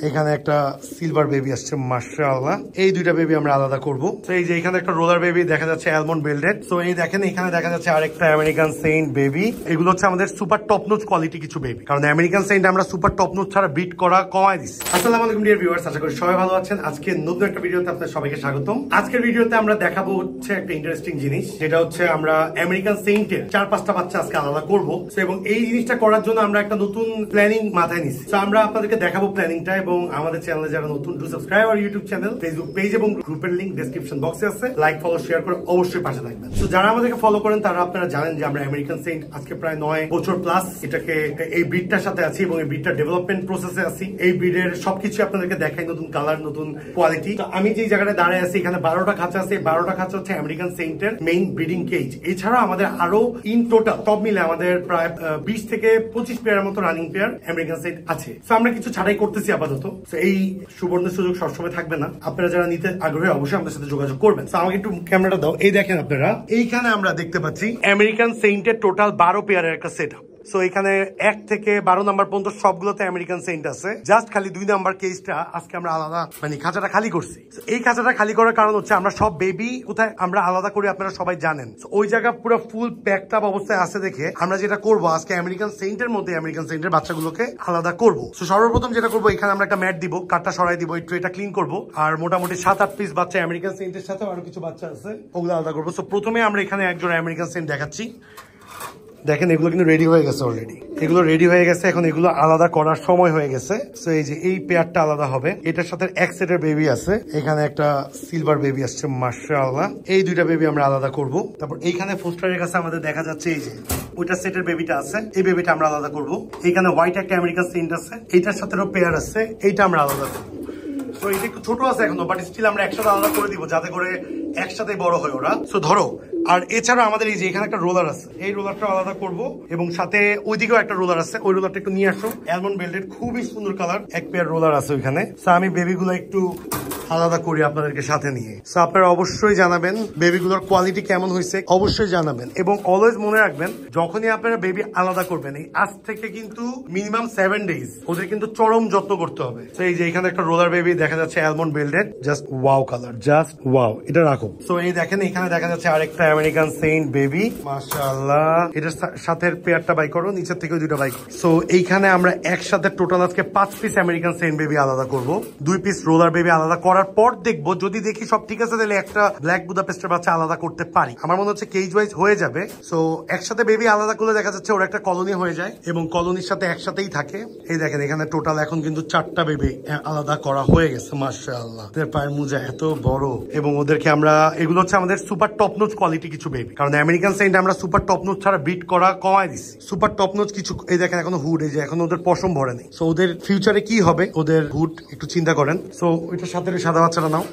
এখানে একটা silver baby আসছে মাশাআল্লাহ। এই দুইটা বেবি আমরা আলাদা করব। তো এই যে এখানে একটা রোলার বেবি দেখা যাচ্ছে অ্যালমন্ড বেল্ডেড। তো এই দেখেন এখানে দেখা যাচ্ছে আরেকটা আমেরিকান সেন্ট বেবি। এগুলো হচ্ছে আমাদের সুপার টপ নোচ কোয়ালিটি কিছু বেবি, কারণ আমেরিকান সেন্ট আমরা সুপার টপ নোচ ছাড়া বিট করা কমায় দিচ্ছি। আসসালামু আলাইকুম ডিয়ার ভিউয়ার্স, আশা করি সবাই ভালো আছেন। আজকে নতুন একটা ভিডিওতে আপনাদের সবাইকে স্বাগতম। আজকের ভিডিওতে আমরা দেখাবো হচ্ছে একটা ইন্টারেস্টিং জিনিস, যেটা হচ্ছে আমরা আমেরিকান সেন্টের 4-5টা বাচ্চা আজকে আলাদা করবো। এবং এই জিনিসটা করার জন্য আমরা একটা নতুন প্ল্যানিং মাথায় নিচ্ছি। তো আমরা আপনাদেরকে দেখাবো প্ল্যানিংটা, এবং আমাদের চ্যানেলে যারা নতুন টু সাবস্ক্রাইব আর ইউটিউব চ্যানেল, ফেসবুক পেজ এবং গ্রুপের লিংক ডেসক্রিপশন বক্সে আছে। লাইক ফলো শেয়ার করে অবশ্যই পাশে থাকবেন। তো যারা আমাদেরকে ফলো করেন তারা আপনারা জানেন যে আমরা আমেরিকান সেন্ট আজকে প্রায় 9 বছর প্লাস এটাকে এই ব্রিডটার সাথে আছি এবং এই ব্রিডটার ডেভেলপমেন্ট প্রসেসে আছি। এই ব্রিডের সবকিছু আপনাদেরকে দেখাই, নতুন কালার, নতুন কোয়ালিটি। তো আমি যে জায়গাটায় দাঁড়ায় আছি এখানে 12টা খাঁচা আছে। 12টা খাঁচা হচ্ছে আমেরিকান সেন্টের মেইন ব্রিডিং কেজ। এছাড়া আমাদের আরো ইন টোটাল সব মিলে আমাদের প্রায় 20 থেকে 25 পেয়ারের মতো রানিং পেয়ার আমেরিকান সেন্ট আছে। তো আমরা কিছু ছাড়াই করতেছি আপাতত। তো এই সুবর্ণ সুযোগ সবসময় থাকবে না, আপনারা যারা নিতে আগ্রহী অবশ্যই আমাদের সাথে যোগাযোগ করবেন। তো আমাকে একটু ক্যামেরাটা দাও। এই দেখেন আপনারা, এইখানে আমরা দেখতে পাচ্ছি আমেরিকান সেন্টের টোটাল 12 পেয়ারের একটা সেট আপ। সো এখানে 1 থেকে 12 নাম্বার পর্যন্ত সবগুলোতে আমেরিকান সেন্ট আছে। জাস্ট খালি 2 নাম্বার কেসটা আজকে আমরা আলাদা খাঁচাটা খালি করছি। এই খাঁচাটা খালি করার কারণ হচ্ছে আমরা সব বেবি কোথায় আমরা আলাদা করি আপনারা সবাই জানেন। ওই জায়গা পুরো ফুল প্যাকড আপ অবস্থায় আছে দেখে আমরা যেটা করব আজকে আমেরিকান সেন্টের মধ্যে আমেরিকান সেন্টের বাচ্চাগুলোকে আলাদা করব। সো সর্বপ্রথম যেটা করবো, এখানে আমরা একটা ম্যাট দিব, কাঠটা সরাই দিব, এই ট্রেটা ক্লিন করব, আর মোটামুটি 7-8 পিস বাচ্চা আমেরিকান সেন্টের সাথে আরো কিছু বাচ্চা আছে, ওগুলো আলাদা করবো। সো প্রথমে আমরা এখানে একজন আমেরিকান সেন্ট দেখাচ্ছি। দেখেন এগুলো কিন্তু রেডি হয়ে গেছে অলরেডি। এগুলো রেডি হয়ে গেছে, এখন এগুলো আলাদা করার সময় হয়ে গেছে। সো এই যে এই পেয়ারটা আলাদা হবে, এটার সাথে এক সেটের বেবি আছে। এখানে একটা সিলভার বেবি আসছে মাশাআল্লাহ। এই দুইটা বেবি আমরা আলাদা করব। তারপর এইখানে ফোস্টারের কাছে আমাদের দেখা যাচ্ছে এই যে ওইটা সেটের বেবিটা আছে, এই বেবিটা আমরা আলাদা করব। এখানে হোয়াইট একটা আমেরিকান সেন্ট আছে, এইটার সাথেও পেয়ার আছে, এইটা আমরা আলাদা করব। তো এটা একটু ছোট আছে এখনো, বাট স্টিল আমরা একসাথে আলাদা করে দিব যাতে করে একসাথে বড় হয় ওরা। সো ধরো, আর এছাড়া আমাদের এই যে এখানে একটা রোলার আছে, এই রোলারটা আলাদা করব, এবং সাথে ওইদিকেও একটা রোলার আছে, ওই রোলারটা একটু নিয়ে আসো। অ্যালমন্ড বেল্টেড, খুবই সুন্দর কালার, এক পেয়ার রোলার আছে ওইখানে। সো আমি বেবিগুলো একটু আলাদা করি আপনাদেরকে সাথে নিয়ে। সো আপনারা অবশ্যই জানাবেন বেবিগুলোর কোয়ালিটি কেমন হয়েছে, অবশ্যই জানাবেন। এবং অলওয়েজ মনে রাখবেন, যখনই আপনারা বেবি আলাদা করবেন, এই আজ থেকে কিন্তু মিনিমাম 7 ডেজ ওদের কিন্তু চরম যত্ন করতে হবে। তো এই যে এখানে একটা রোলার বেবি দেখা যাচ্ছে almond belted, just wow colour, just wow. এটা রাখো। তো এই দেখেন এখানে দেখা যাচ্ছে আরেকটা আমেরিকান সেন্ট বেবি মাশাআল্লাহ। এটার সাথে পেয়ারটা বাই করো, নিচের থেকে 2টা বাই করো। সো এইখানে আমরা একসাথে টোটাল আজকে 5 পিস আমেরিকান সেন্ট বেবি আলাদা করব, 2 পিস রোলার বেবি আলাদা করার পর দেখবো, যদি দেখি সব ঠিক আছে তাহলে একটা ব্ল্যাক বুদাপেস্টের বাচ্চা আলাদা করতে পারি। আমার মনে হচ্ছে কেজ ওয়াইজ হয়ে যাবে। সো একসাথে বেবি আলাদা করলে দেখা যাচ্ছে ওর একটা কলোনি হয়ে যায় এবং কলোনির সাথে একসাথেই থাকে। এই দেখেন এখানে টোটাল এখন কিন্তু 4টা বেবি আলাদা করা হয়ে গেছে মাশাআল্লাহ। ওদের পায়ের মোজা এত বড়, এবং ওদেরকে আমরা, এগুলো হচ্ছে আমাদের সুপার টপ নোচ কোয়ালিটি কিছু বেবি, কারণ আমেরিকান সেন্ট আমরা সুপার টপ নোচ ছাড়া বিট করা কমায় দিচ্ছি। সুপার টপ নোচ কিছু, এই দেখেন এখনো হুড, এই যে এখন ওদের পশম ভরে নেই। সো ওদের ফিউচারে কি হবে ওদের হুড একটু চিন্তা করেন। সো ওইটার সাথে সাদা বাচ্চাটা নাও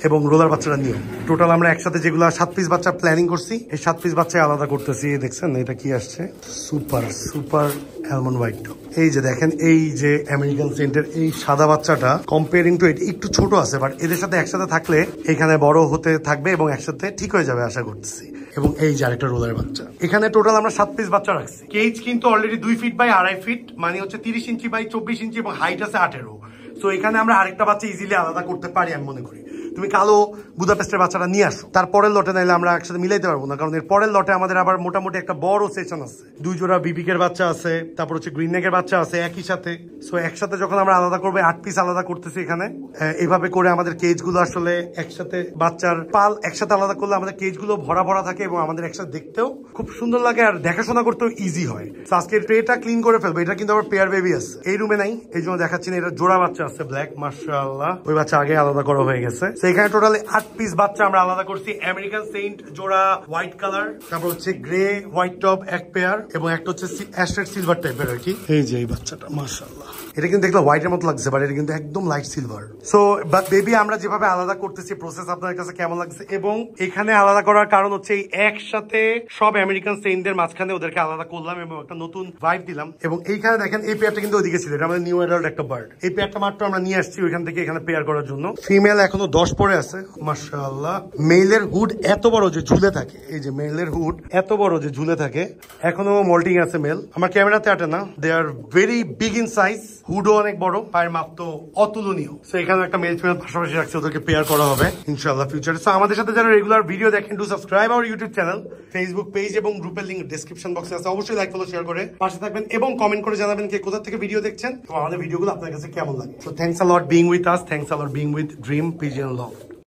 এবং রোলার বাচ্চাটা নিও। টোটাল আমরা একসাথে যেগুলো 7 পিস বাচ্চা প্ল্যানিং করছি, এই 7 পিস বাচ্চা আলাদা করতেছি। দেখছেন এটা কি আসছে, সুপার সুপার অ্যালমন্ড হোয়াইট। এই যে দেখেন, এই যে আমেরিকান সেন্টের এই সাদা বাচ্চাটা কম্পেয়ারিং টু এটা একটু ছোট আছে, বাট এদের সাথে একসাথে থাকলে এখানে বড় হতে থাকবে এবং একসাথে ঠিক হয়ে যাবে আশা করতেছি। এবং এই যে আরেকটা রোলার বাচ্চা। এখানে টোটাল আমরা 7 পিস বাচ্চা রাখছি। কেজ কিন্তু অলরেডি 2 ফিট বাই 2.5 ফিট, মানে হচ্ছে 30 ইঞ্চি বাই 24 ইঞ্চি, এবং হাইট আছে 18। সো এখানে আমরা আরেকটা বাচ্চা ইজিলি আলাদা করতে পারি আমি মনে করি। তুমি কালো বুদাপেস্টের বাচ্চাটা নিয়ে আসো, তারপরের লটে নাইলে আমরা একসাথে মিলাইতে পারবো না, কারণ এর পরের লটে আমাদের আবার মোটামুটি একটা বড় সেকশন আছে। 2 জোড়া বিবিকের বাচ্চা আছে, তারপর হচ্ছে গ্রিন নেকের বাচ্চা আছে একই সাথে। সো একসাথে যখন আমরা আলাদা করবো, 8 পিস আলাদা করতেছি এখানে। এইভাবে করে আমাদের কেজ গুলো আসলে একসাথে, বাচ্চার পাল একসাথে আলাদা করলে আমাদের কেজ গুলো ভরা ভরা থাকে এবং আমাদের একসাথে দেখতেও খুব সুন্দর লাগে আর দেখাশোনা করতেও ইজি হয়। আজকে ট্রেটা ক্লিন করে ফেলবো। এটা কিন্তু আবার পেয়ার বেবি আছে, এই রুমে নাই, এই জন্য দেখাচ্ছি না। এটা জোড়া বাচ্চা আছে ব্ল্যাক মাশাআল্লাহ, ওই বাচ্চা আগে আলাদা করা হয়ে গেছে। এখানে টোটালি 8 পিস বাচ্চা আমরা আলাদা করছি। আমেরিকান সেন্ট জোড়া হোয়াইট কালার, তারপর হচ্ছে গ্রে হোয়াইট টপ এক পেয়ার, এবং একটা হচ্ছে অ্যাশরেড সিলভার টাইপের আর কি। এই যে এই বাচ্চাটা মাশাআল্লাহ, এটা কিন্তু দেখলে হোয়াইটের মতো লাগছে, বাট এটা কিন্তু একদম লাইট সিলভার। সো বেবি আমরা যেভাবে আলাদা করতেছি, প্রসেস আপনাদের কাছে কেমন লাগছে? এবং এখানে আলাদা করার কারণ হচ্ছে এই একসাথে সব আমেরিকান সেন্টদের মাঝখানে ওদেরকে আলাদা করলাম এবং একটা নতুন ভাইব দিলাম। এবং এইখানে দেখেন এই পেয়ারটা কিন্তু ওইদিকে ছিল, এটা আমাদের নিউ অ্যাডাল্ট একটা বার্ড। এই পেয়ারটা মাত্র আমরা নিয়ে আসছি ওইখান থেকে এখানে পেয়ার করার জন্য। ফিমেল এখনো 10 বয়স পড়ে আছে মাশাআল্লাহ। মেইলের হুড এত বড় যে ঝুলে থাকে, এই যে মেইলের হুড এত বড় যে ঝুলে থাকে, এখনো মোল্টিং আছে মেল। আমার ক্যামেরাতে আটে না, they are very big in size, হুডও অনেক বড়, পায়ের মাপ তো অতুলনীয়। তো এখানে একটা মেল ফিমেল পাশাপাশি রাখছে, ওদেরকে পেয়ার করা হবে ইনশাআল্লাহ ফিউচারে। তো আমাদের সাথে যারা রেগুলার ভিডিও দেখেন, to subscribe our YouTube channel, Facebook page এবং গ্রুপের লিংক ডেসক্রিপশন বক্সে আছে, অবশ্যই লাইক ফলো শেয়ার করে পাশে থাকবেন এবং কমেন্ট করে জানাবেন কে কোথা থেকে ভিডিও দেখছেন, তো আমাদের ভিডিওগুলো আপনার কাছে কেমন লাগে। So thanks a lot being with us, thanks a lot being with dream পিজিএন love.